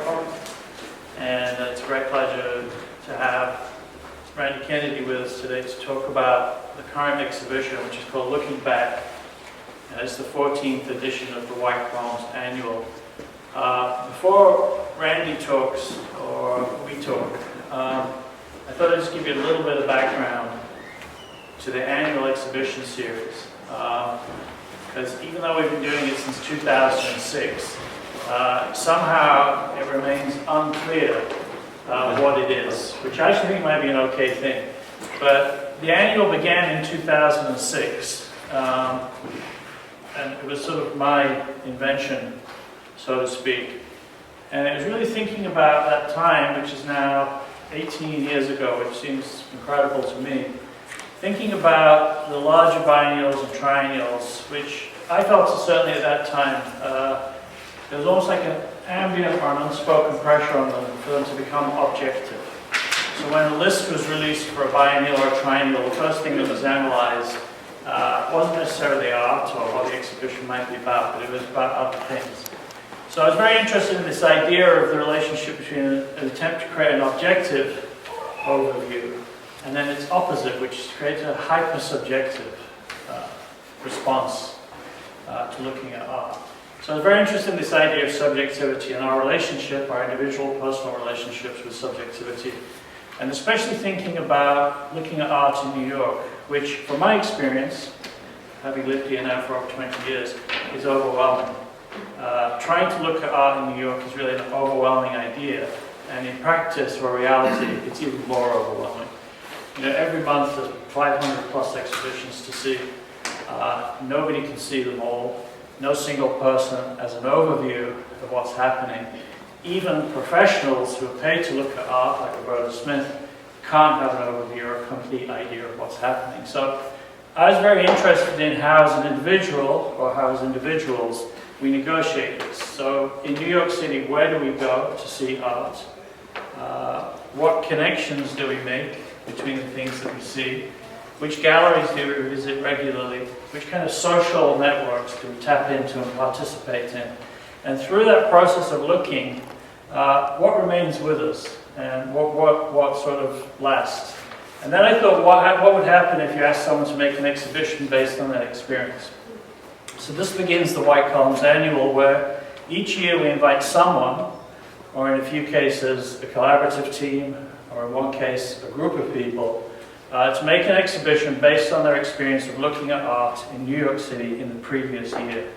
microphone. And it's a great pleasure to have Randy Kennedy with us today to talk about the current exhibition, which is called Looking Back. It's the 14th edition of the White Columns Annual. Before Randy talks, or we talk, I thought I'd just give you a little bit of background to the annual exhibition series. Because even though we've been doing it since 2006, somehow it remains unclear what it is, which I actually think might be an okay thing. But the annual began in 2006, and it was sort of my invention, so to speak. And it was really thinking about that time, which is now 18 years ago, which seems incredible to me. Thinking about the larger biennials and triennials, which I felt certainly at that time, there was almost like an ambient or an unspoken pressure on them for them to become objective. So when a list was released for a biennial or a triennial, the first thing that was analyzed wasn't necessarily art or what the exhibition might be about, but it was about other things. So I was very interested in this idea of the relationship between an attempt to create an objective overview and then its opposite, which creates a hyper-subjective response to looking at art. So I was very interested in this idea of subjectivity and our relationship, our individual personal relationships with subjectivity, and especially thinking about looking at art in New York, which, from my experience, having lived here now for over 20 years, is overwhelming. Trying to look at art in New York is really an overwhelming idea, and in practice or reality, it's even more overwhelming. You know, every month there's 500 plus exhibitions to see. Nobody can see them all. No single person has an overview of what's happening. Even professionals who are paid to look at art, like Roberta Smith, can't have an overview or a complete idea of what's happening. So I was very interested in how as an individual, or how as individuals, we negotiate this. So in New York City, where do we go to see art? What connections do we make between the things that we see? Which galleries do we visit regularly? Which kind of social networks do we tap into and participate in? And through that process of looking, what remains with us and what sort of lasts? And then I thought, what would happen if you asked someone to make an exhibition based on that experience? So this begins the White Columns Annual, where each year we invite someone, or in a few cases a collaborative team, or in one case a group of people, to make an exhibition based on their experience of looking at art in New York City in the previous year.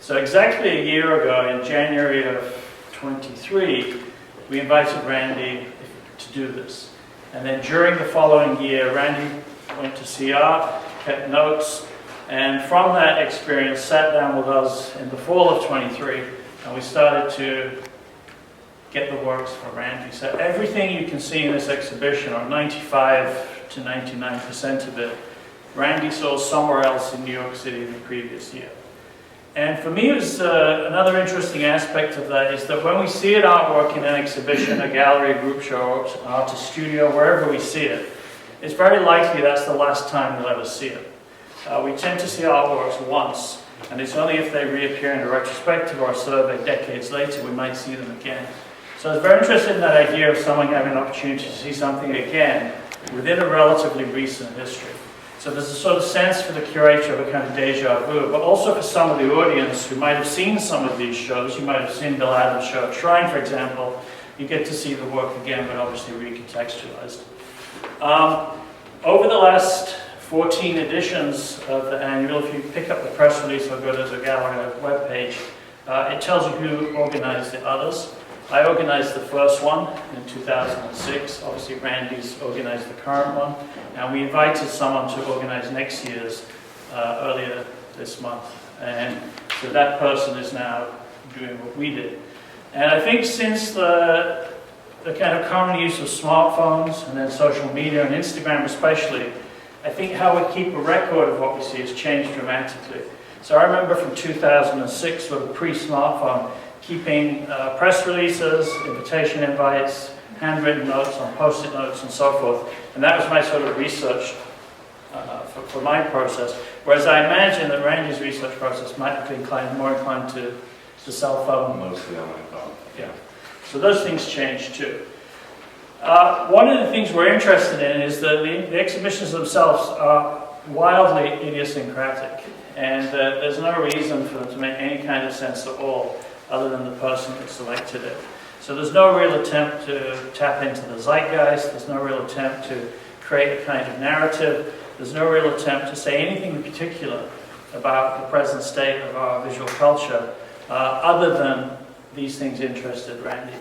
So exactly a year ago, in January of 23, we invited Randy to do this. And then during the following year, Randy went to see art, kept notes, and from that experience sat down with us in the fall of 23, and we started to get the works from Randy. So everything you can see in this exhibition, or 95 to 99% of it, Randy saw somewhere else in New York City in the previous year. And for me, it was another interesting aspect of that is that when we see an artwork in an exhibition, a gallery, a group show, an artist studio, wherever we see it, it's very likely that's the last time we'll ever see it. We tend to see artworks once, and it's only if they reappear in a retrospective or a survey decades later we might see them again. So I was very interested in that idea of someone having an opportunity to see something again within a relatively recent history. So there's a sort of sense for the curator of a kind of deja vu, but also for some of the audience who might have seen some of these shows. You might have seen Bill Adams' show at Shrine, for example. You get to see the work again, but obviously recontextualized. Over the last 14 editions of the annual, if you pick up the press release or go to the gallery webpage, it tells you who organized the others. I organized the first one in 2006. Obviously, Randy's organized the current one. And we invited someone to organize next year's earlier this month. And so that person is now doing what we did. And I think since the kind of common use of smartphones and then social media and Instagram especially, I think how we keep a record of what we see has changed dramatically. So I remember from 2006 with a pre-smartphone, keeping press releases, invitation invites, handwritten notes on post-it notes and so forth. And that was my sort of research for my process. Whereas I imagine that Randy's research process might have been more inclined to the cell phone. Mostly on my phone. Yeah. So those things change too. One of the things we're interested in is that the exhibitions themselves are wildly idiosyncratic, and there's no reason for them to make any kind of sense at all other than the person that selected it. So there's no real attempt to tap into the zeitgeist, there's no real attempt to create a kind of narrative, there's no real attempt to say anything in particular about the present state of our visual culture other than these things interested Randy.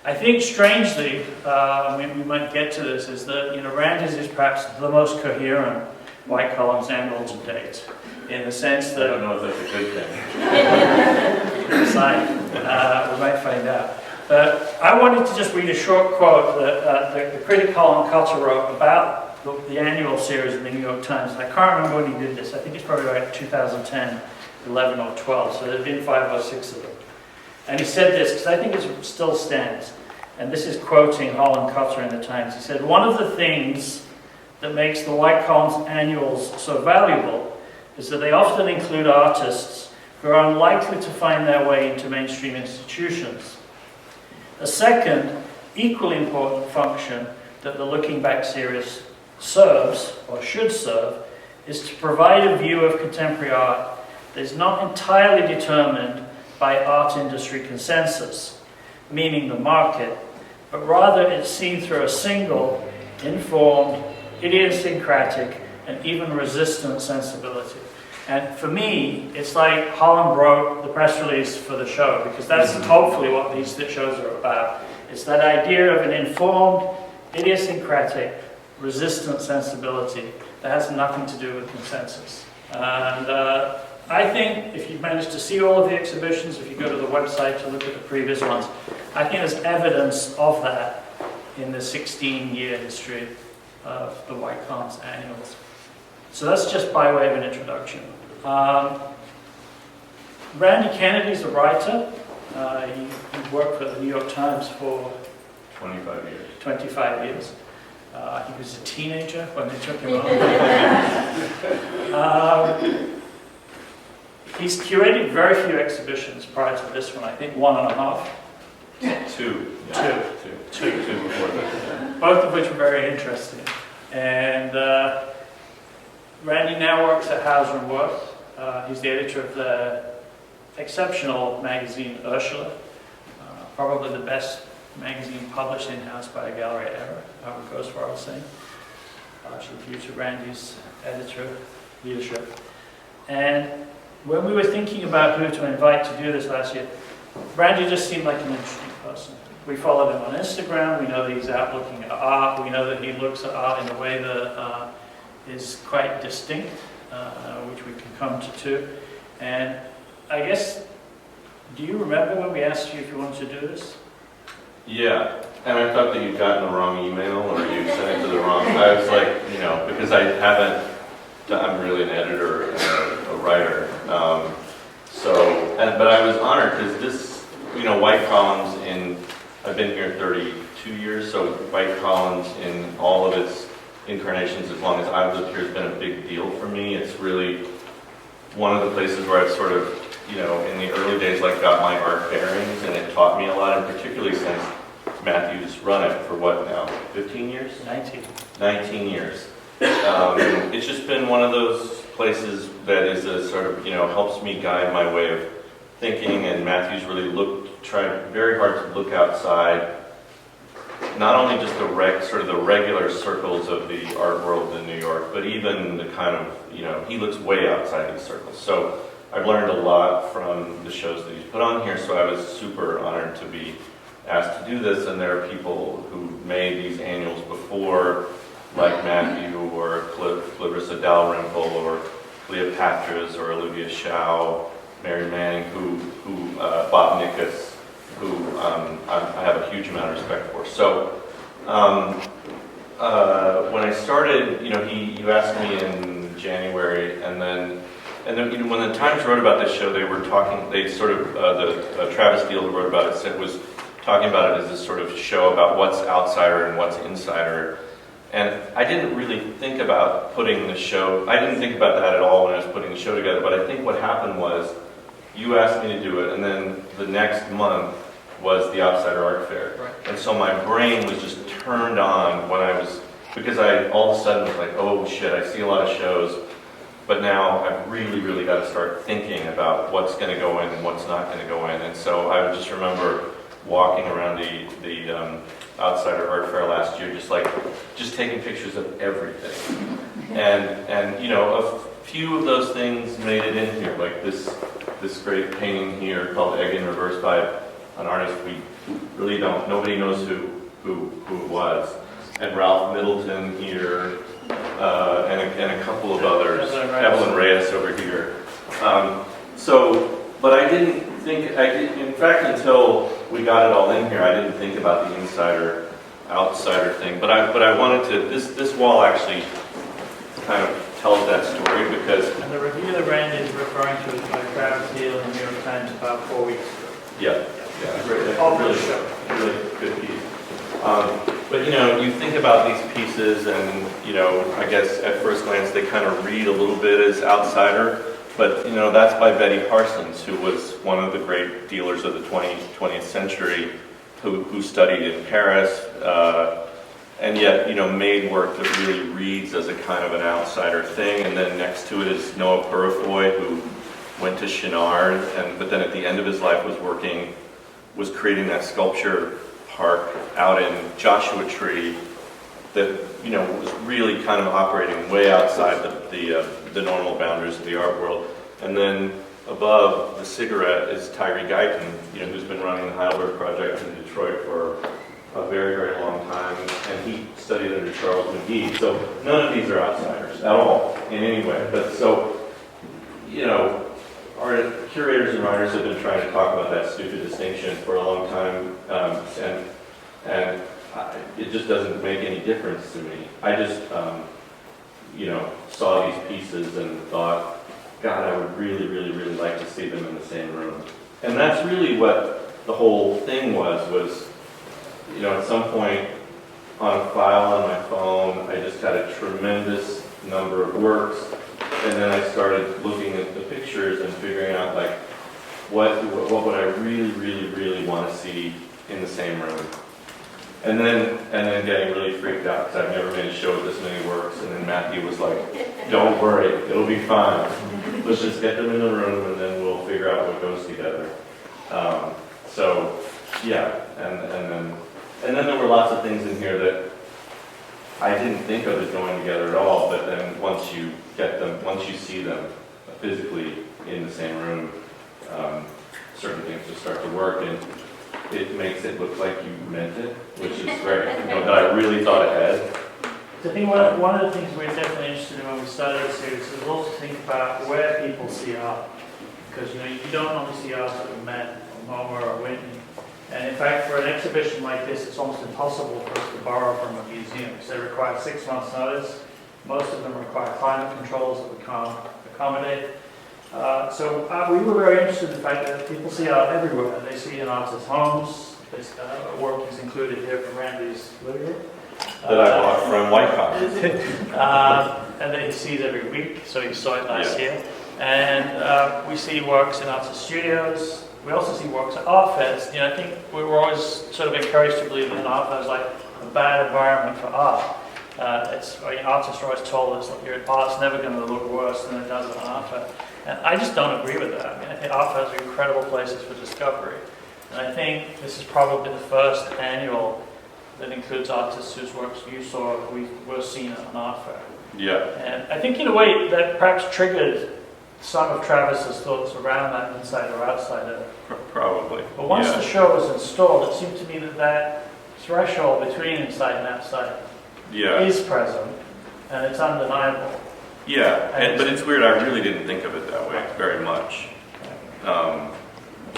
I think strangely, we might get to this, is that Randy's is perhaps the most coherent white columns annual to date, in the sense that... I don't know if that's a good thing. Sign. We might find out. But I wanted to just read a short quote that the critic Colin Cotter wrote about the annual series in the New York Times. I can't remember when he did this. I think it's probably like 2010, 11 or 12. So there have been 5 or 6 of them. And he said this, because I think it still stands. And this is quoting Colin Cotter in the Times. He said, "One of the things that makes the White Columns annuals so valuable is that they often include artists who are unlikely to find their way into mainstream institutions. A second, equally important function that the Looking Back series serves, or should serve, is to provide a view of contemporary art that is not entirely determined by art industry consensus, meaning the market, but rather it's seen through a single, informed, idiosyncratic, and even resistant sensibility." And for me, it's like Holland wrote the press release for the show, because that's hopefully what these shows are about. It's that idea of an informed, idiosyncratic, resistant sensibility that has nothing to do with consensus. And I think if you've managed to see all of the exhibitions, if you go to the website to look at the previous ones, I think there's evidence of that in the 16-year history of the White Columns annuals. So that's just by way of an introduction. Randy Kennedy's a writer. He worked for the New York Times for 25 years. 25 years. He was a teenager when they took him on. He's curated very few exhibitions prior to this one. I think 1.5. Two before that. Both of which were very interesting. And Randy now works at Hauser Wirth. He's the editor of the exceptional magazine Ursula, probably the best magazine published in-house by a gallery ever, it goes for all saying, largely due to Randy's editor leadership. And when we were thinking about who to invite to do this last year, Randy just seemed like an interesting person. We followed him on Instagram. We know that he's out looking at art. We know that he looks at art in a way that is quite distinct, which we can come to too. And I guess, do you remember when we asked you if you wanted to do this? Yeah, and I thought that you'd gotten the wrong email, or you sent it to the wrong. I was like, because I haven't. I'm really an editor and a writer. But I was honored because this, White Columns I've been here 32 years, so White Columns in all of its incarnations, as long as I've lived here, has been a big deal for me. It's really one of the places where I've sort of, in the early days, got my art bearings, and it taught me a lot, and particularly since Matthew's run it for what now, 15 years? 19 years. It's just been one of those places that is a sort of, helps me guide my way of thinking, and Matthew's really tried very hard to look outside, not only just the regular circles of the art world in New York, but even the kind of, he looks way outside these circles. So I've learned a lot from the shows that he's put on here, so I was super honored to be asked to do this, and there are people who made these annuals before, like Matthew, or Clarissa Dalrymple, or Cleopatra's, or Olivia Shaw, Mary Manning, Bob Nickus, who I have a huge amount of respect for. So when I started, you asked me in January, and then when the Times wrote about this show, Travis Deal, who wrote about it, was talking about it as this sort of show about what's outsider and what's insider. And I didn't really think about putting the show, I didn't think about that at all when I was putting the show together, but I think what happened was, you asked me to do it, and then the next month, was the Outsider Art Fair. Right. And so my brain was just turned on when I was, because I all of a sudden was like, oh shit, I see a lot of shows, but now I've really, really got to start thinking about what's going to go in and what's not going to go in. And so I just remember walking around the Outsider Art Fair last year, just taking pictures of everything. And you know, a few of those things made it in here, like this great painting here called Egg in Reverse by an artist we really don't, nobody knows who it was. And Ralph Middleton here, and a couple of others, Evelyn Reyes over here. But I didn't think, in fact, until we got it all in here, I didn't think about the outsider thing. But I wanted to, this wall actually kind of tells that story because... And the review that Randy is referring to is by Travis Hill in the New York Times about 4 weeks ago. Yeah, really good piece. But you know, you think about these pieces and, you know, I guess at first glance they kind of read a little bit as outsider, but you know, that's by Betty Parsons, who was one of the great dealers of the 20th century, who studied in Paris, and yet, you know, made work that really reads as a kind of an outsider thing. And then next to it is Noah Purifoy, who went to Chenard, but then at the end of his life was creating that sculpture park out in Joshua Tree that, you know, was really kind of operating way outside the normal boundaries of the art world. And then above the cigarette is Tyree Guyton, you know, who's been running the Heidelberg Project in Detroit for a very, very long time, and he studied under Charles McGee. So none of these are outsiders at all in any way. But so, you know, our curators and writers have been trying to talk about that stupid distinction for a long time, and it just doesn't make any difference to me. I just, you know, saw these pieces and thought, God, I would really, really, really like to see them in the same room. And that's really what the whole thing was, you know, at some point on a file on my phone, I just had a tremendous number of works, and then I started looking at the pictures and figuring out, like, what would I really, really, really want to see in the same room. And then getting really freaked out because I've never made a show with this many works. And then Matthew was like, don't worry, it'll be fine. Let's just get them in the room and then we'll figure out what goes together. So, yeah, and then there were lots of things in here that I didn't think of as going together at all, but then once you see them physically in the same room, certain things just start to work, and it makes it look like you meant it, which is great, you know, that I really thought ahead. So I think one of the things we're definitely interested in when we started the series is also to think about where people see art. Because, you know, you don't normally see art at the Met or MoMA or Whitney. And in fact, for an exhibition like this, it's almost impossible for us to borrow from a museum because they require 6 months' notice. Most of them require climate controls that we can't accommodate. So we were very interested in the fact that people see art everywhere. They see it in artists' homes. This work is included here from Randy's living room. That I bought from White and then he sees every week, so you saw it last year. And we see works in artist studios. We also see works at art fairs. You know, I think we were always sort of encouraged to believe that an art fair is like a bad environment for art. Artists are always told us that your art's never going to look worse than it does at an art fair. And I just don't agree with that. I mean, I think art fairs are incredible places for discovery. And I think this is probably the first annual that includes artists whose works you saw were seen at an art fair. Yeah. And I think in a way that perhaps triggered some of Travis's thoughts around that insider outsider. Probably. But once the show was installed, it seemed to me that threshold between inside and outside is present, and it's undeniable. Yeah, but it's weird, I really didn't think of it that way very much.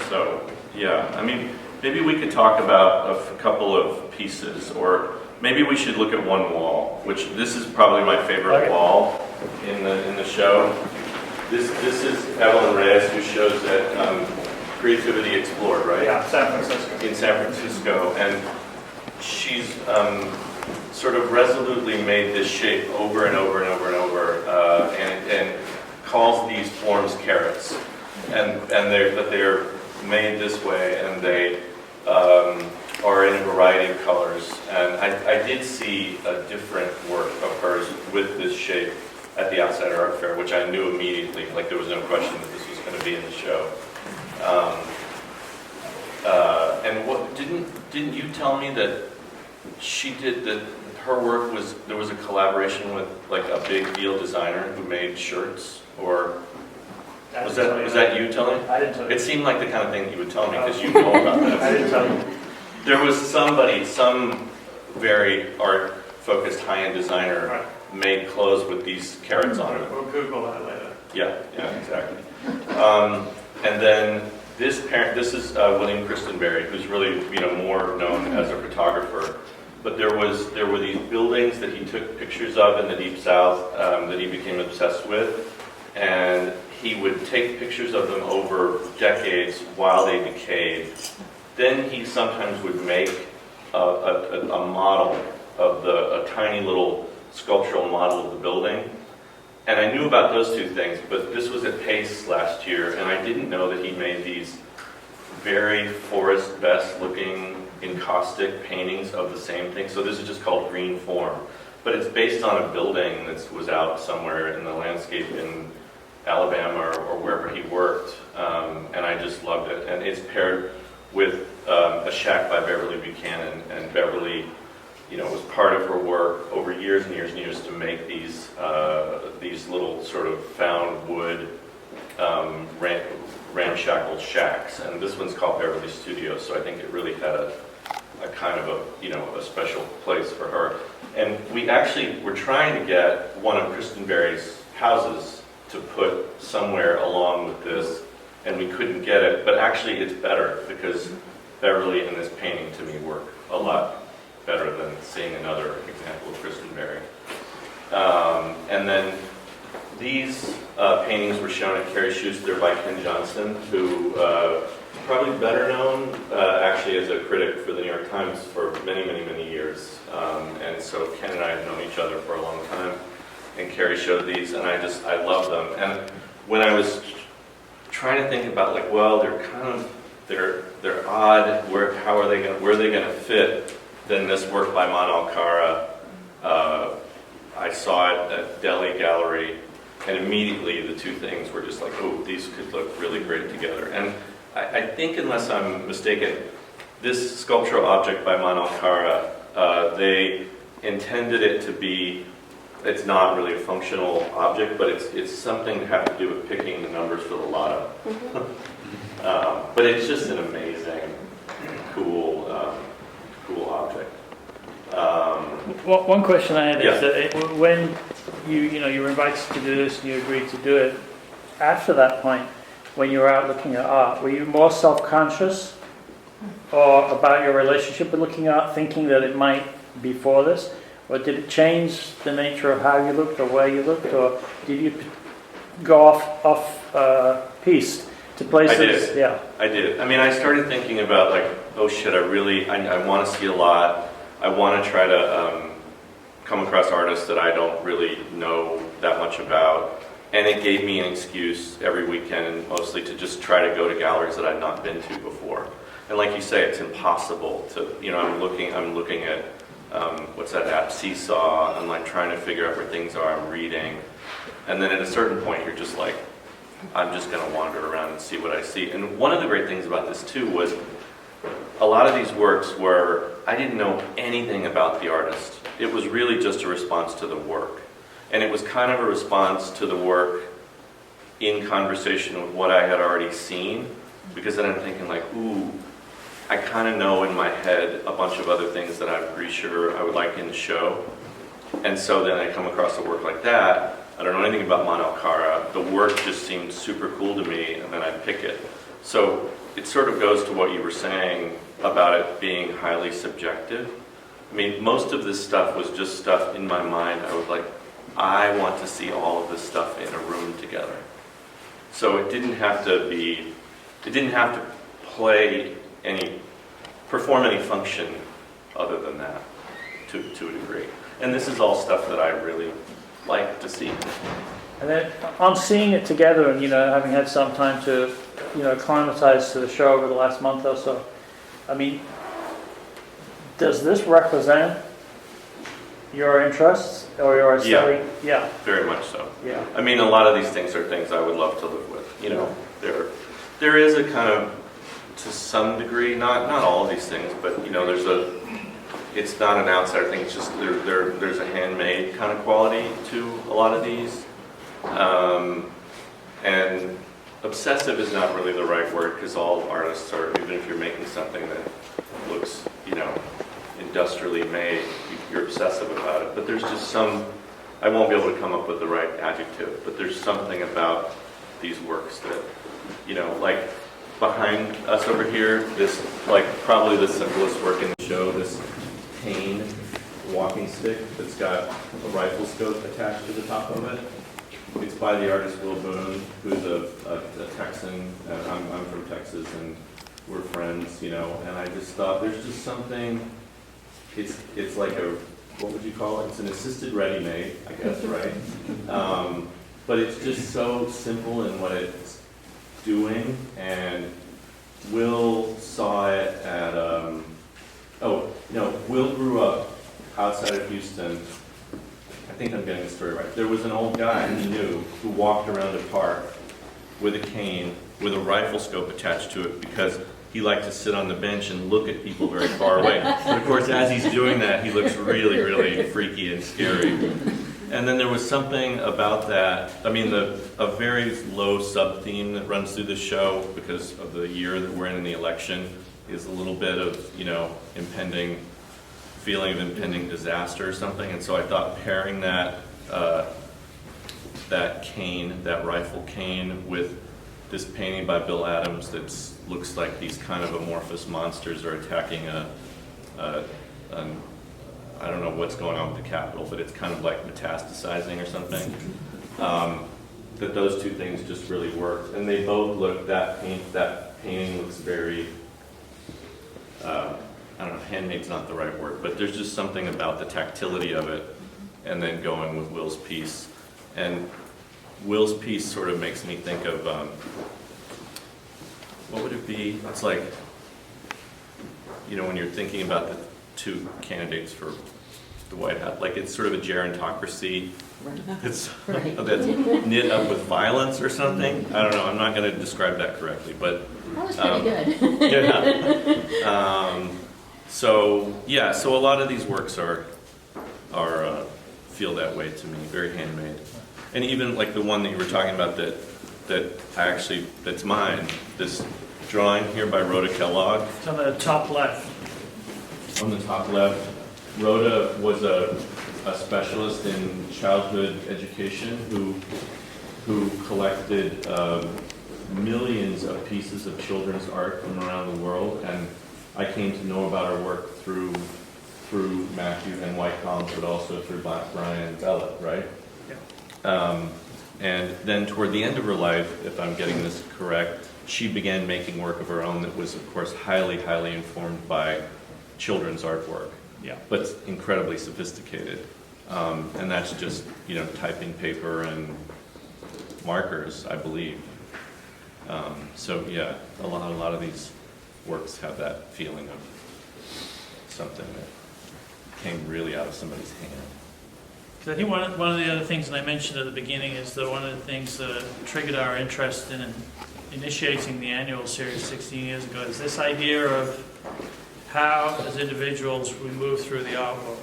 So, yeah, I mean, maybe we could talk about a couple of pieces, or maybe we should look at one wall, which this is probably my favorite wall in the show. This is Evelyn Reyes, who shows at Creativity Explored, right? Yeah, San Francisco. In San Francisco, and she's sort of resolutely made this shape over and over and over and over, and calls these forms carrots, and they're made this way, and they are in a variety of colors. And I did see a different work of hers with this shape at the Outsider Art Fair, which I knew immediately, like there was no question that this was going to be in the show. And what didn't you tell me that she did that? Her work was, there was a collaboration with like a big deal designer who made shirts, or was that you telling me? I didn't tell you. It seemed like the kind of thing that you would tell me because you know about this. I didn't tell you. There was somebody, some very art-focused high-end designer made clothes with these carrots on it. We'll Google that later. Yeah, exactly. And then this is William Christenberry, who's really more known as a photographer. But there were these buildings that he took pictures of in the Deep South that he became obsessed with, and he would take pictures of them over decades while they decayed. Then he sometimes would make a model of a tiny little sculptural model of the building. And I knew about those two things, but this was at Pace last year, and I didn't know that he made these very Forrest Best looking encaustic paintings of the same thing. So this is just called Green Form. But it's based on a building that was out somewhere in the landscape in Alabama or wherever he worked. And I just loved it. And it's paired with a shack by Beverly Buchanan. And Beverly, was part of her work over years and years and years to make these little sort of found wood ramshackle shacks. And this one's called Beverly Studios, so I think it really had a kind of a special place for her. And we actually were trying to get one of Christenberry's houses to put somewhere along with this, and we couldn't get it. But actually it's better, because Beverly and this painting to me work a lot better than seeing another example of Christenberry. And then these paintings were shown at Carrie Schuster by Ken Johnson, who probably better known actually as a critic for the New York Times for many, many, many years. And so Ken and I have known each other for a long time. And Carrie showed these, and I love them. And when I was trying to think about, like, well, they're odd. Where are they going to fit? Then this work by Manuel Cara, I saw it at Delhi Gallery, and immediately the two things were just like, oh, these could look really great together. And I think, unless I'm mistaken, this sculptural object by Manuel Cara, they intended it to be, it's not really a functional object, but it's something to have to do with picking the numbers for the lotto. But it's just an amazing, cool object. One question I had is Yeah. that when you were invited to do this and you agreed to do it, after that point, when you were out looking at art, were you more self-conscious or about your relationship with looking at art, thinking that it might be for this? Or did it change the nature of how you looked or where you looked? Or did you go off piste to places? I did. Yeah. I did. I mean, I started thinking about, like, oh shit, I want to see a lot. I want to try to come across artists that I don't really know that much about. And it gave me an excuse every weekend, mostly, to just try to go to galleries that I'd not been to before. And like you say, it's impossible to, I'm looking at, what's that app, Seesaw. I'm like trying to figure out where things are, I'm reading. And then at a certain point, you're just like, I'm just going to wander around and see what I see. And one of the great things about this too was a lot of these works where I didn't know anything about the artist. It was really just a response to the work. And it was kind of a response to the work in conversation with what I had already seen, because then I'm thinking like, ooh, I kind of know in my head a bunch of other things that I'm pretty sure I would like in the show. And so then I come across a work like that. I don't know anything about Manuel Cara. The work just seemed super cool to me, and then I pick it. So it sort of goes to what you were saying about it being highly subjective. I mean, most of this stuff was just stuff in my mind. I was like, I want to see all of this stuff in a room together. So it didn't have to perform any function other than that, to a degree. And this is all stuff that I really like to see. And then on seeing it together and, having had some time to, acclimatize to the show over the last month or so, I mean, does this represent your interests or your study? Yeah. Very much so. Yeah. I mean, a lot of these things are things I would love to live with. You know, there is a kind of, to some degree, not all of these things, but you know, it's not an outsider thing. It's just there's a handmade kind of quality to a lot of these, and obsessive is not really the right word, because all artists are, even if you're making something that looks, you know, industrially made, you're obsessive about it. But there's just some, I won't be able to come up with the right adjective, but there's something about these works that, you know, like behind us over here, this, like probably the simplest work in the show, this cane walking stick that's got a rifle scope attached to the top of it. It's by the artist Will Boone, who's a Texan, and I'm from Texas, and we're friends, you know, and I just thought there's just something, it's like a, what would you call it? It's an assisted ready-made, I guess, right? But it's just so simple in what it's doing, and Will saw it at, Will grew up outside of Houston. I think I'm getting the story right. There was an old guy he knew who walked around a park with a cane with a rifle scope attached to it because he liked to sit on the bench and look at people very far away. But of course, as he's doing that, he looks really, really freaky and scary. And then there was something about that, I mean, a very low sub-theme that runs through the show because of the year that we're in the election is a little bit of, you know, feeling of impending disaster or something. And so I thought pairing that cane, that rifle cane, with this painting by Bill Adams that looks like these kind of amorphous monsters are attacking I don't know what's going on with the Capitol, but it's kind of like metastasizing or something. That those two things just really worked, and they both look. That painting looks very. I don't know. Handmade's not the right word, but there's just something about the tactility of it, and then going with Will's piece, and Will's piece sort of makes me think of what would it be? It's like, you know, when you're thinking about the two candidates for the White House, like it's sort of a gerontocracy. It's that's knit up with violence or something. I don't know. I'm not going to describe that correctly, but that was pretty good. yeah. So a lot of these works are feel that way to me, very handmade, and even like the one that you were talking about that's mine. This drawing here by Rhoda Kellogg. It's on the top left. On the top left, Rhoda was a specialist in childhood education who collected millions of pieces of children's art from around the world, and I came to know about her work through Matthew and White Columns, but also through Black Brian and Bella, right? Yeah. And then toward the end of her life, if I'm getting this correct, she began making work of her own that was, of course, highly, highly informed by children's artwork. Yeah. But incredibly sophisticated. And that's just, you know, typing paper and markers, I believe. So yeah, a lot of these works have that feeling of something that came really out of somebody's hand. So I think one of the other things that I mentioned at the beginning is that one of the things that triggered our interest in initiating the annual series 16 years ago is this idea of how, as individuals, we move through the art world.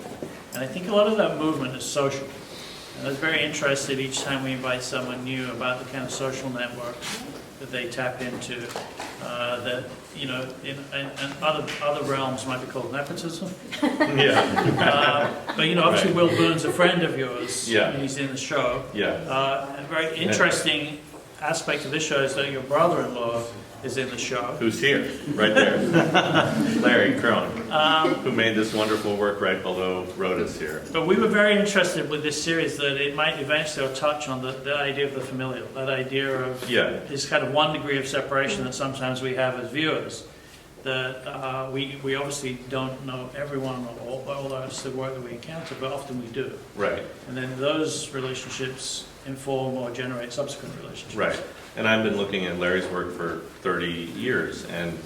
And I think a lot of that movement is social. And I was very interested each time we invite someone new about the kind of social networks that they tap into, that, you know, in other realms might be called nepotism. Yeah. But, you know, obviously Right. Will Boone's a friend of yours. Yeah. And he's in the show. Yeah. A very interesting aspect of this show is that your brother-in-law is in the show. Who's here, right there. Larry Crone, who made this wonderful work right below Rhoda's here. But we were very interested with this series that it might eventually touch on the idea of the familial, that idea of this kind of one degree of separation that sometimes we have as viewers. That we obviously don't know everyone or all the work that we encounter, but often we do. Right. And then those relationships inform or generate subsequent relationships. Right. And I've been looking at Larry's work for 30 years, and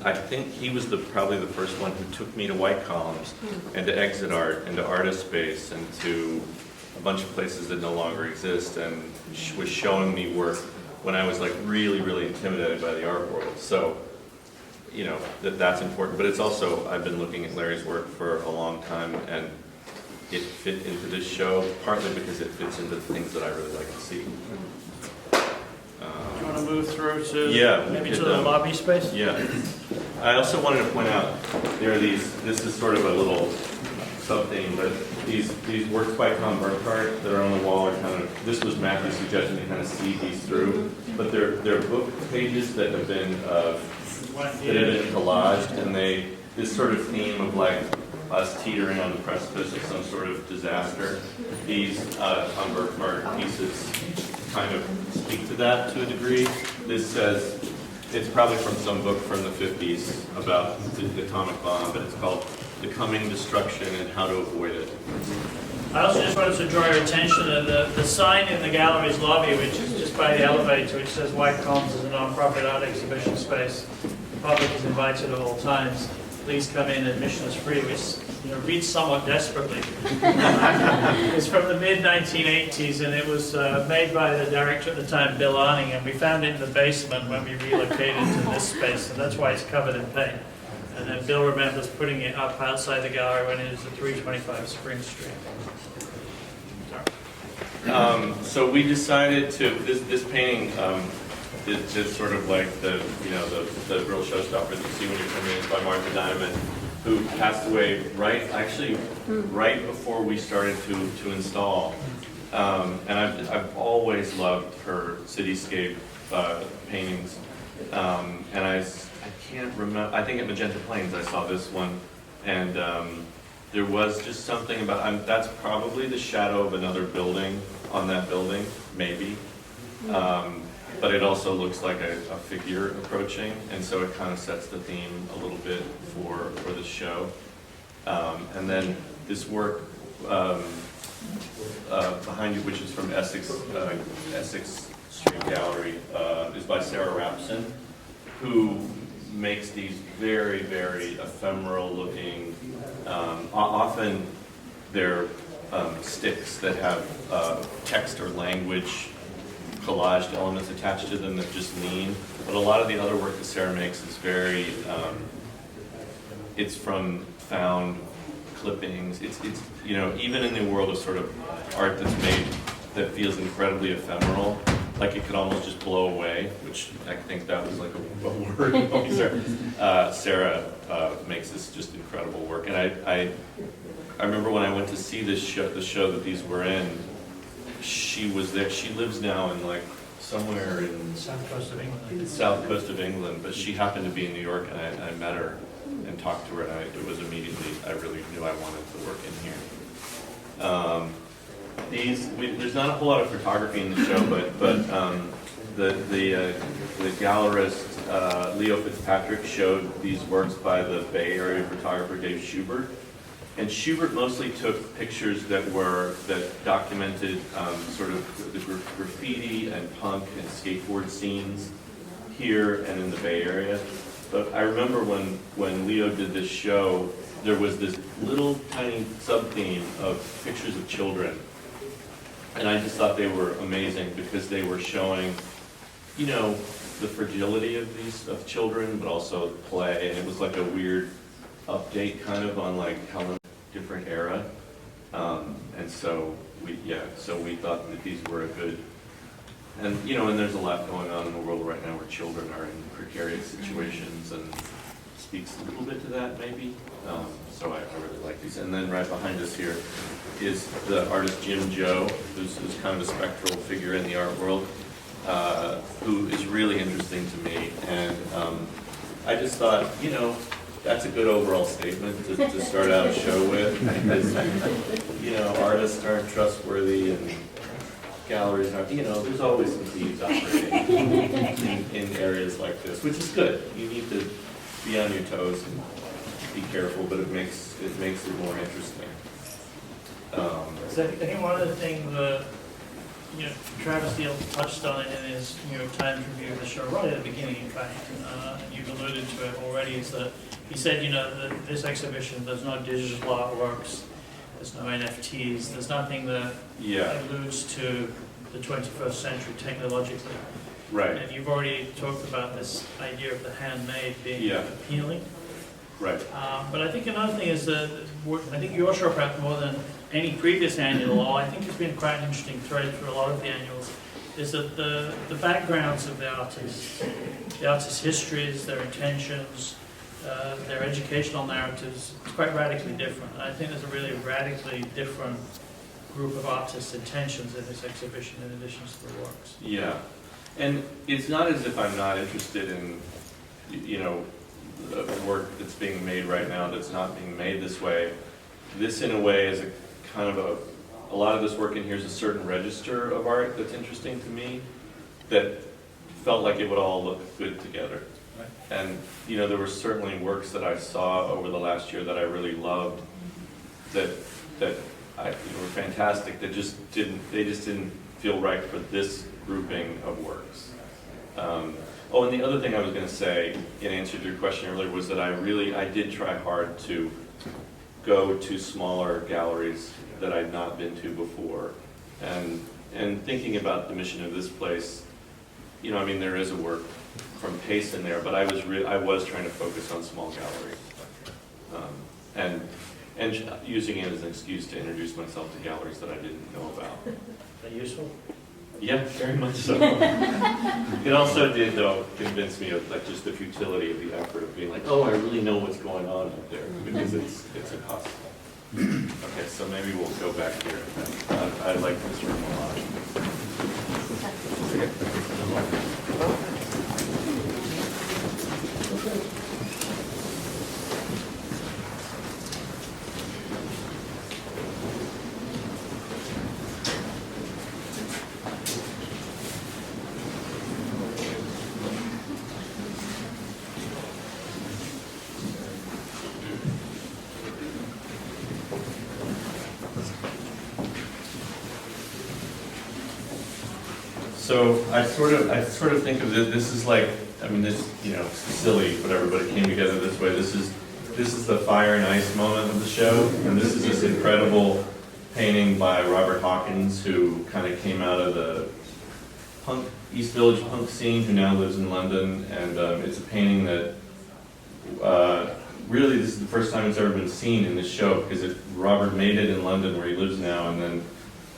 I think he was probably the first one who took me to White Columns and to Exit Art and to Artist Space and to a bunch of places that no longer exist, and was showing me work when I was like really, really intimidated by the art world. So, you know, that's important. But it's also, I've been looking at Larry's work for a long time, and it fit into this show, partly because it fits into the things that I really like to see. Do you want to move through to maybe to the lobby space? Yeah. I also wanted to point out, there are this is sort of a little sub-theme, but these works by Tom Burkhardt that are on the wall are kind of, this was Matthew's suggestion to kind of see these through, but they're book pages that have been collaged, and this sort of theme of like us teetering on the precipice of some sort of disaster. These Tom Burkhardt pieces kind of speak to that to a degree. This says, it's probably from some book from the 50s about the atomic bomb, but it's called The Coming Destruction and How to Avoid It. I also just wanted to draw your attention to the sign in the gallery's lobby, which is just by the elevator, which says White Columns is a non-profit art exhibition space. The public is invited at all times. Please come in, admission is free, which reads somewhat desperately. It's from the mid-1980s, and it was made by the director at the time, Bill Arning, and we found it in the basement when we relocated to this space, and that's why it's covered in paint. And then Bill remembers putting it up outside the gallery when it was at 325 Spring Street. So we decided to, this painting is sort of like the real showstopper that you see when you come in. It's by Martha Diamond, who passed away right before we started to install. And I've always loved her cityscape paintings. And I can't remember, I think at Magenta Plains I saw this one, and there was just something about, that's probably the shadow of another building on that building, maybe. But it also looks like a figure approaching, and so it kind of sets the theme a little bit for the show. And then this work behind you, which is from Essex Street Gallery, is by Sarah Rapson, who makes these very, very ephemeral looking, often they're sticks that have text or language collaged elements attached to them that just lean. But a lot of the other work that Sarah makes is very, it's from found clippings. It's even in the world of sort of art that's made that feels incredibly ephemeral, like it could almost just blow away, which I think that was like a word. Sarah makes this just incredible work. And I remember when I went to see the show that these were in, she was there. She lives now in like somewhere in South coast of England. South coast of England, but she happened to be in New York, and I met her and talked to her, and it was immediately, I really knew I wanted to work in here. There's not a whole lot of photography in the show, but the gallerist Leo Fitzpatrick showed these works by the Bay Area photographer Dave Schubert. And Schubert mostly took pictures that documented sort of the graffiti and punk and skateboard scenes here and in the Bay Area. But I remember when Leo did this show, there was this little tiny sub-theme of pictures of children. And I just thought they were amazing because they were showing, the fragility of children, but also play. And it was like a weird update kind of on like how different era, and so we thought that these were a good, and and there's a lot going on in the world right now where children are in precarious situations, and speaks a little bit to that maybe. So I really like these. And then right behind us here is the artist Jim Joe, who's kind of a spectral figure in the art world, who is really interesting to me, and I just thought, that's a good overall statement to start out a show with, because, artists aren't trustworthy and galleries aren't, there's always some thieves operating in areas like this, which is good. You need to be on your toes and be careful, but it makes it more interesting. So I think one of the things that Travis Deal touched on it in his New York Times review of the show right at the beginning, in fact, and you've alluded to it already, is that he said, that this exhibition, there's no digital artworks, there's no NFTs, there's nothing that alludes to the 21st century technologically. Right. And you've already talked about this idea of the handmade being appealing. Right. But I think another thing is that I think your show, perhaps more than any previous annual, or I think it's been quite an interesting thread through a lot of the annuals, is that the backgrounds of the artists' histories, their intentions, their educational narratives, is quite radically different. And I think there's a really radically different group of artists' intentions in this exhibition in addition to the works. Yeah. And it's not as if I'm not interested in, the work that's being made right now that's not being made this way. This, in a way, is a kind of a lot of this work in here is a certain register of art that's interesting to me that felt like it would all look good together. Right. And, there were certainly works that I saw over the last year that I really loved that were fantastic, that just didn't feel right for this grouping of works. And the other thing I was going to say in answer to your question earlier was that I did try hard to go to smaller galleries that I'd not been to before. And thinking about the mission of this place, there is a work from Pace in there, but I was trying to focus on small galleries. And using it as an excuse to introduce myself to galleries that I didn't know about. Is that useful? Yeah, very much so. It also did, though, convince me of just the futility of the effort of being like, oh, I really know what's going on out there, because it's impossible. Okay, so maybe we'll go back here. I like this room a lot. So I sort of think of this is like, this, it's silly, whatever, but it came together this way. This is the fire and ice moment of the show, and this is this incredible painting by Robert Hawkins, who kind of came out of the East Village punk scene, who now lives in London, and it's a painting that really this is the first time it's ever been seen in this show, because Robert made it in London where he lives now, and then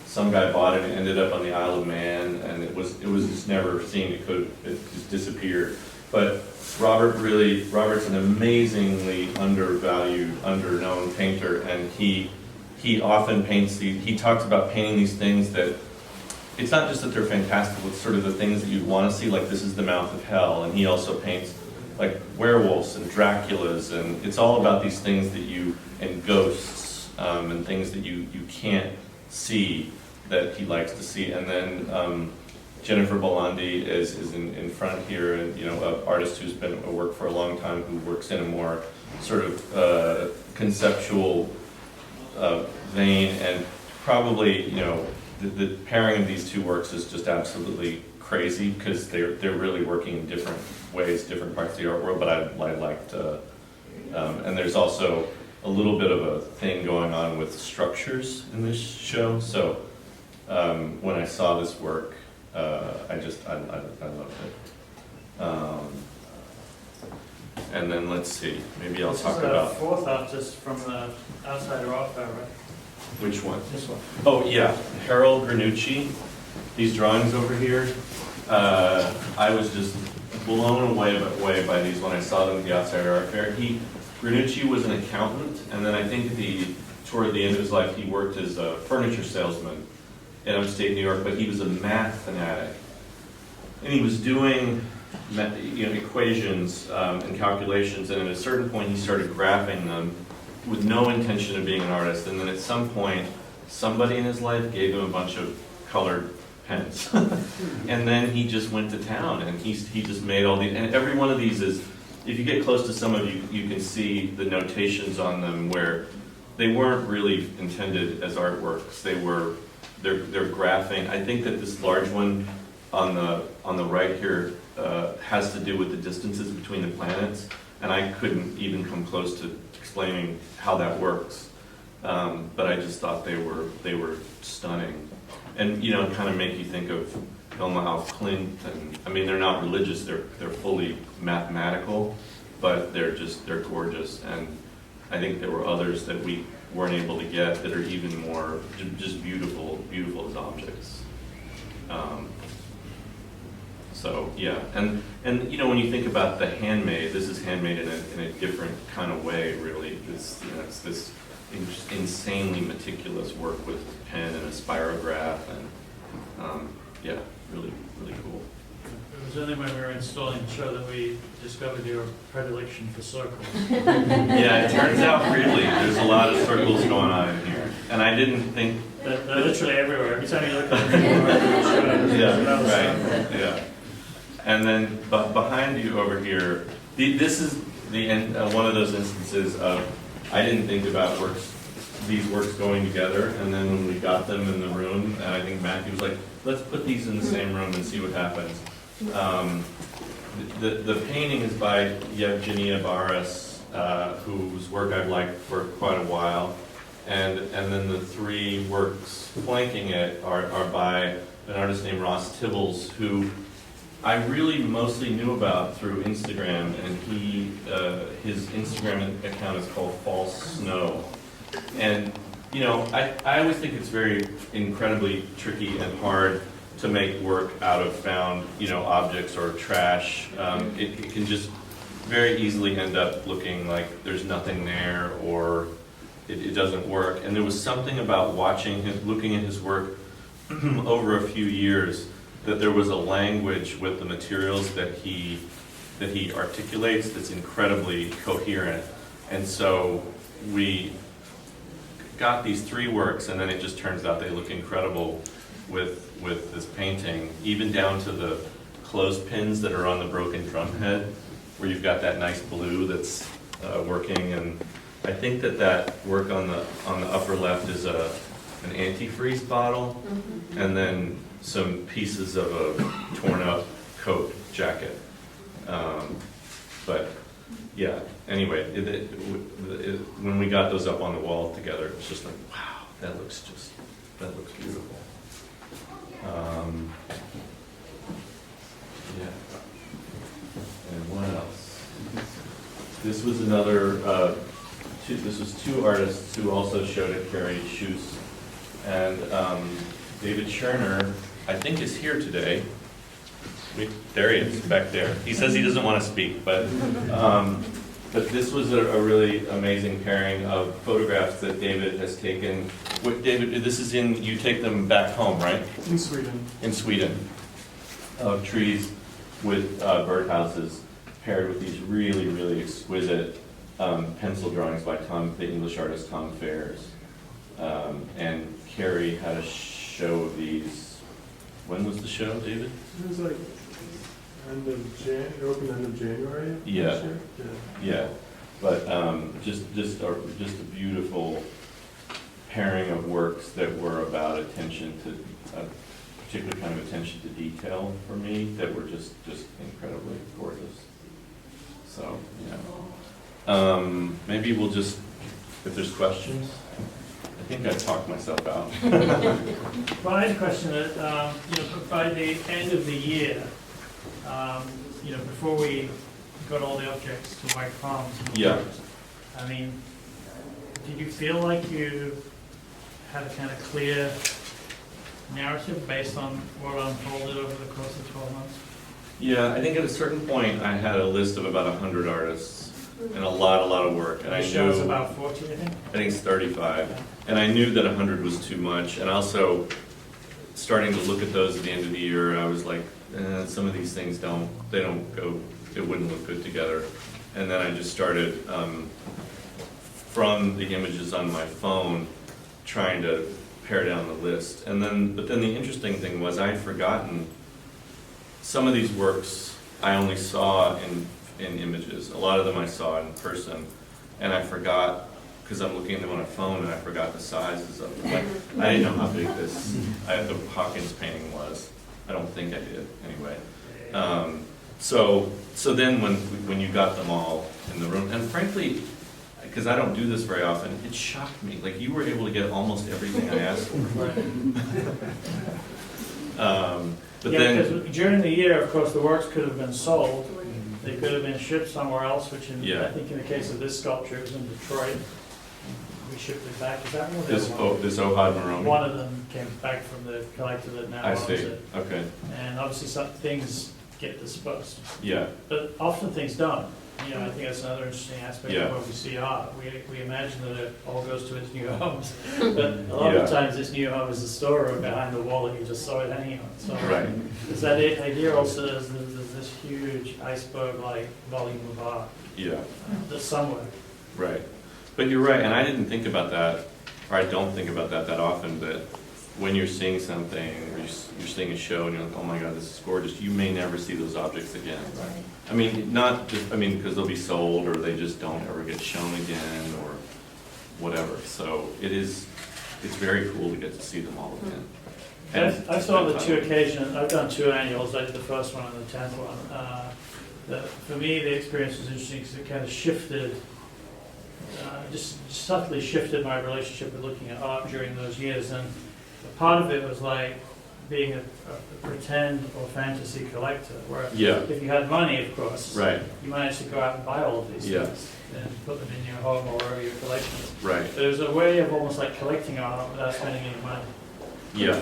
some guy bought it and ended up on the Isle of Man, and it was just never seen. It just disappeared. But Robert's an amazingly undervalued, underknown painter, and he often paints he talks about painting these things that, it's not just that they're fantastical, it's sort of the things that you'd want to see, like this is the mouth of hell, and he also paints like werewolves and Draculas, and it's all about these things and ghosts, and things that you can't see, that he likes to see. And then Jennifer Bolandi is in front here, and an artist who's been at work for a long time, who works in a more sort of conceptual vein, and probably the pairing of these two works is just absolutely crazy, because they're really working in different ways, different parts of the art world. But I liked, and there's also a little bit of a thing going on with structures in this show. So when I saw this work, I loved it. And then let's see, maybe I'll talk about... This is the fourth artist from the Outsider Art Fair, right? Which one? This one. Oh, yeah, Harold Granucci. These drawings over here, I was just blown away by these when I saw them at the Outsider Art Fair. Granucci was an accountant, and then I think toward the end of his life, he worked as a furniture salesman in upstate New York, but he was a math fanatic. And he was doing equations and calculations, and at a certain point he started graphing them with no intention of being an artist. And then at some point, somebody in his life gave him a bunch of colored pens. And then he just went to town, and he just made all these, and every one of these is, if you get close to some of you can see the notations on them where they weren't really intended as artworks. They were they're graphing. I think that this large one on the right here has to do with the distances between the planets, and I couldn't even come close to explaining how that works. But I just thought they were stunning, and kind of make you think of Helmholtz, Klimt, and I mean they're not religious; they're fully mathematical, but they're gorgeous. And I think there were others that we weren't able to get that are even more just beautiful as objects. So yeah, and when you think about the handmade, this is handmade in a different kind of way, really. It's this insanely meticulous work with pen and a spirograph, and yeah, really cool. It was only when we were installing the show that we discovered your predilection for circles. Yeah, it turns out really there's a lot of circles going on in here, and I didn't think. They're literally everywhere. Every time you look at the yeah, right, yeah. And then behind you over here, this is the end, one of those instances of I didn't think about these works going together, and then when we got them in the room, and I think Matthew was like, let's put these in the same room and see what happens. The painting is by Yevgenia Baras, whose work I've liked for quite a while, and then the three works flanking it are by an artist named Ross Tibbles, who I really mostly knew about through Instagram, and his Instagram account is called False Snow. And I always think it's very incredibly tricky and hard to make work out of found objects or trash. It can just very easily end up looking like there's nothing there, or it doesn't work. And there was something about looking at his work over a few years, that there was a language with the materials that he articulates that's incredibly coherent. And so we got these three works, and then it just turns out they look incredible with this painting, even down to the clothespins that are on the broken drum head, where you've got that nice blue that's working. And I think that work on the upper left is an antifreeze bottle, and then some pieces of a torn up coat jacket. But yeah, anyway, when we got those up on the wall together, it was just like, wow, that looks beautiful. Yeah. And what else? This was this was two artists who also showed at Carrie Schuss. And David Scherner, I think, is here today. There he is, back there. He says he doesn't want to speak, but this was a really amazing pairing of photographs that David has taken. David, this is you take them back home, right? In Sweden. In Sweden, of trees with birdhouses paired with these really, really exquisite pencil drawings by the English artist Tom Fairs. And Carrie had a show of these. When was the show, David? It was like it opened end of January. Yeah. This year. Yeah. But just a beautiful pairing of works that were about attention to a particular kind of attention to detail for me that were just incredibly gorgeous. So yeah. Maybe we'll just, if there's questions. I think I talked myself out. Well, I had a question that, by the end of the year, before we got all the objects to White Palms, Yeah. I mean, did you feel like you had a kind of clear narrative based on what unfolded over the course of 12 months? Yeah, I think at a certain point I had a list of about 100 artists and a lot of work. And The show's about 40, I think? I think it's 35. And I knew that 100 was too much. And also, starting to look at those at the end of the year, I was like, some of these things don't go, it wouldn't look good together. And then I just started, from the images on my phone, trying to pare down the list. But then the interesting thing was I'd forgotten some of these works I only saw in images. A lot of them I saw in person. And I forgot, because I'm looking at them on a phone and I forgot the sizes of them. Like, I didn't know how big the Hawkins painting was. I don't think I did, anyway. So then when you got them all in the room, and frankly, because I don't do this very often, it shocked me. Like, you were able to get almost everything I asked for. But Yeah, then, because during the year, of course, the works could have been sold. They could have been shipped somewhere else, which I think in the case of this sculpture, it was in Detroit. We shipped it back. Is that one of the other ones? this Ohad Maromi? One of them came back from the collector that now I owns see, it. okay, And obviously some things get disposed, yeah, but often things don't. I think that's another interesting aspect Yeah. of when we see art. We imagine that it all goes to its new homes, but a lot of times its new home is a storeroom behind the wall that you just saw it hanging on. So right, there's that idea also there's this huge iceberg-like volume of art yeah, that's somewhere. right. But you're right, and I didn't think about that, or I don't think about that often, but when you're seeing something, or you're seeing a show and you're like, oh my God, this is gorgeous, you may never see those objects again. Right. I mean, not just, because they'll be sold, or they just don't ever get shown again, or whatever. So it's very cool to get to see them all again. And I saw the two occasions. I've done two annuals. I did the first one and the 10th one. For me, the experience was interesting because it kind of shifted, just subtly shifted my relationship with looking at art during those years. And part of it was like being a pretend or fantasy collector, where if you had money, of course, right, you managed to go out and buy all of these Yeah. things and put them in your home or wherever your collection is. right, But it was a way of almost like collecting art without spending any money. yeah,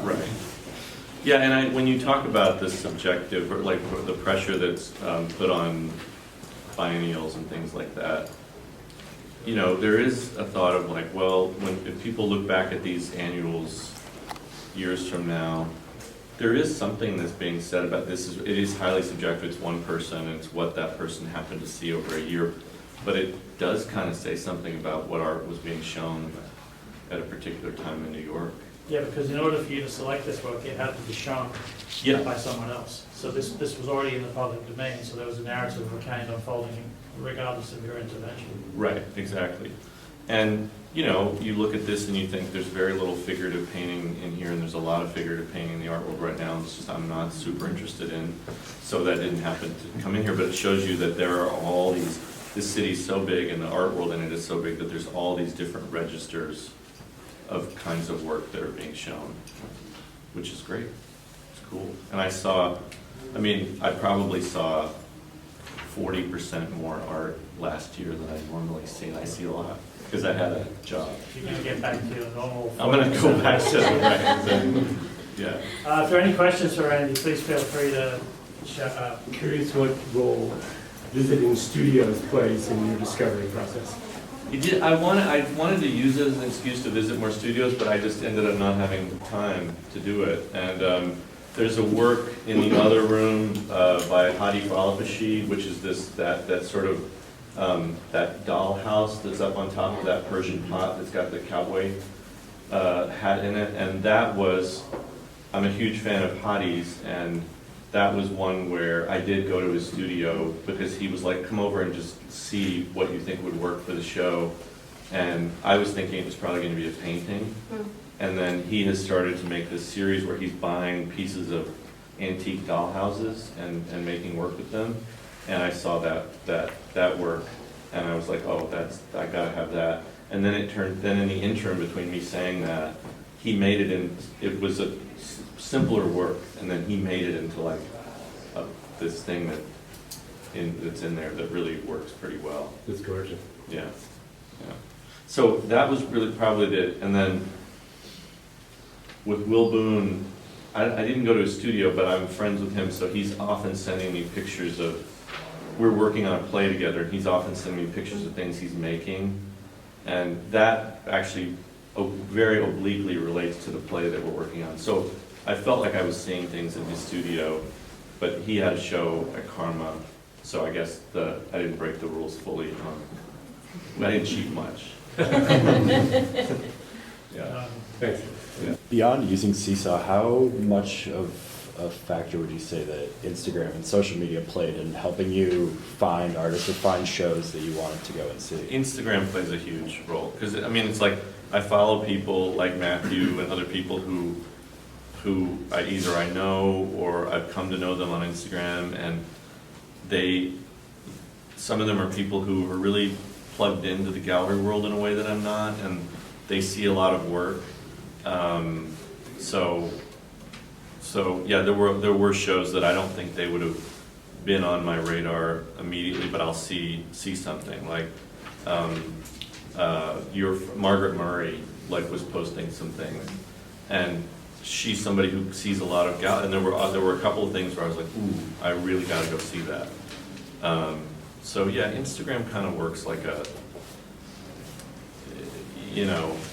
right. Yeah, and when you talk about this subjective, or like the pressure that's put on biennials and things like that, there is a thought of like, well, if people look back at these annuals years from now, there is something that's being said about this. It is highly subjective. It's one person, and it's what that person happened to see over a year. But it does kind of say something about what art was being shown at a particular time in New York. Yeah, because in order for you to select this work, it had to be shown by someone else. So this was already in the public domain, so there was a narrative of a kind unfolding regardless of your intervention. Right, exactly. And, you look at this and you think there's very little figurative painting in here, and there's a lot of figurative painting in the art world right now. It's just I'm not super interested in, so that didn't happen to come in here. But it shows you that there are all these, this city's so big and the art world in it is so big that there's all these different registers of kinds of work that are being shown, which is great. It's cool. And I probably saw 40% more art last year than I normally see, and I see a lot because I had a job. You're going to get back to your normal. I'm going to go back to right. Yeah. If there are any questions for Randy, please feel free to shout out. I'm curious what role visiting studios plays in your discovery process. It did. I wanted to use it as an excuse to visit more studios, but I just ended up not having time to do it. And there's a work in the other room by Hadi Al-Fashi, which is that sort of that dollhouse that's up on top of that Persian pot that's got the cowboy hat in it. And I'm a huge fan of Hadi's, and that was one where I did go to his studio because he was like, come over and just see what you think would work for the show. And I was thinking it was probably going to be a painting. And then he has started to make this series where he's buying pieces of antique dollhouses and making work with them. And I saw that work, and I was like, oh, I gotta have that. And then then in the interim between me saying that, he made it was a simpler work, and then he made it into like this thing that's in there that really works pretty well. It's gorgeous. Yeah. So that was really probably and then with Will Boone, I didn't go to his studio, but I'm friends with him, so he's often sending me pictures of, we're working on a play together, and he's often sending me pictures of things he's making, and that actually very obliquely relates to the play that we're working on. So I felt like I was seeing things in his studio, but he had a show at Karma, so I guess I didn't break the rules fully. I didn't cheat much. Yeah. Thanks. Yeah. Beyond using Seesaw, how much of of factor would you say that Instagram and social media played in helping you find artists or find shows that you wanted to go and see? Instagram plays a huge role, because, I mean, it's like, I follow people like Matthew and other people who either I know or I've come to know them on Instagram, and some of them are people who are really plugged into the gallery world in a way that I'm not, and they see a lot of work. So yeah, there were shows that I don't think they would have been on my radar immediately, but I'll see something like your Margaret Murray was posting some things, and she's somebody who sees a lot of and there were a couple of things where I was like, ooh, I really got to go see that. So yeah, Instagram kind of works like a,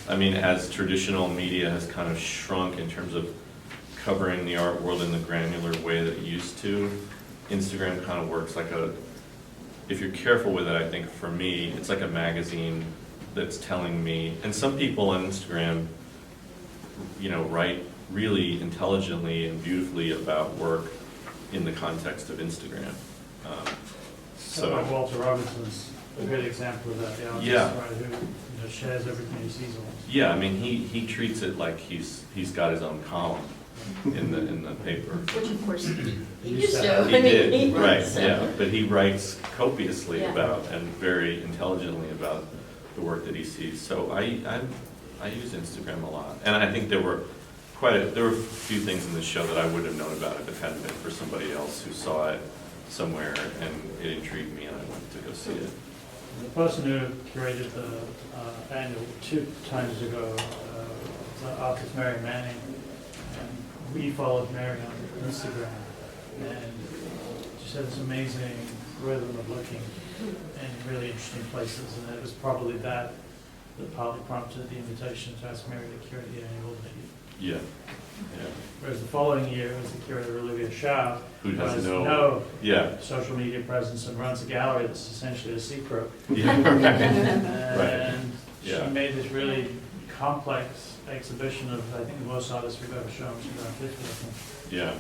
I mean, as traditional media has kind of shrunk in terms of covering the art world in the granular way that it used to, Instagram kind of works like if you're careful with it, I think for me, it's like a magazine that's telling me, and some people on Instagram, write really intelligently and beautifully about work in the context of Instagram. Like Walter Robinson's a good example of that, the artist, yeah. right, who shares everything he sees almost. Yeah, I mean, he treats it like he's got his own column in the paper. Which of course he He used said to. He I mean, did, he- right, so- yeah, but he writes copiously Yeah. about and very intelligently about the work that he sees. So I use Instagram a lot, and I think there were a few things in this show that I wouldn't have known about if it hadn't been for somebody else who saw it somewhere and it intrigued me and I went to go see it. The person who curated the annual 2 times ago was the artist Mary Manning, and we followed Mary on Instagram, and she had this amazing rhythm of looking in really interesting places, and it was probably that partly prompted the invitation to ask Mary to curate the annual. Yeah. Whereas the following year was the curator Olivia Shaw, Who has has no social media presence and runs a gallery that's essentially a secret. Yeah. And Yeah. she made this really complex exhibition of, I think, the most artists we've ever shown. She's around 50, I think. Yeah.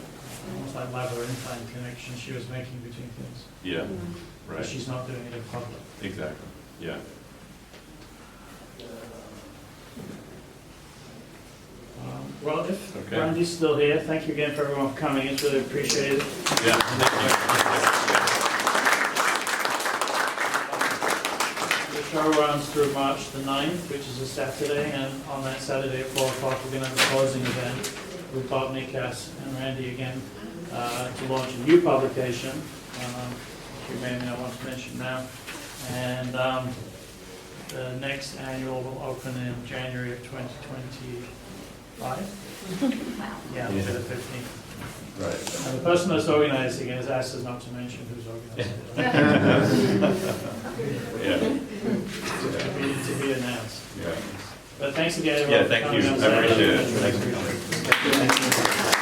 Almost like labyrinthine connection she was making between things. Yeah. But Right. she's not doing it in public. Exactly. Yeah. Well, if Okay. Randy's still here, thank you again for everyone for coming. It's really appreciated. Yeah. Thank The show runs through March the 9th, which is a Saturday, and on that Saturday at 4 o'clock we're going to have a closing event with Bob Nikas and Randy again to launch a new publication, which you may or may not want to mention now. And the next annual will open in January of 2025. Yeah, Yeah. the 15th. Right. And the person that's organizing it has asked us not to mention who's organizing it. Yeah. To be announced. Yeah. But thanks again, Yeah, everyone, for thank coming you. on I Saturday. appreciate it. Thank you.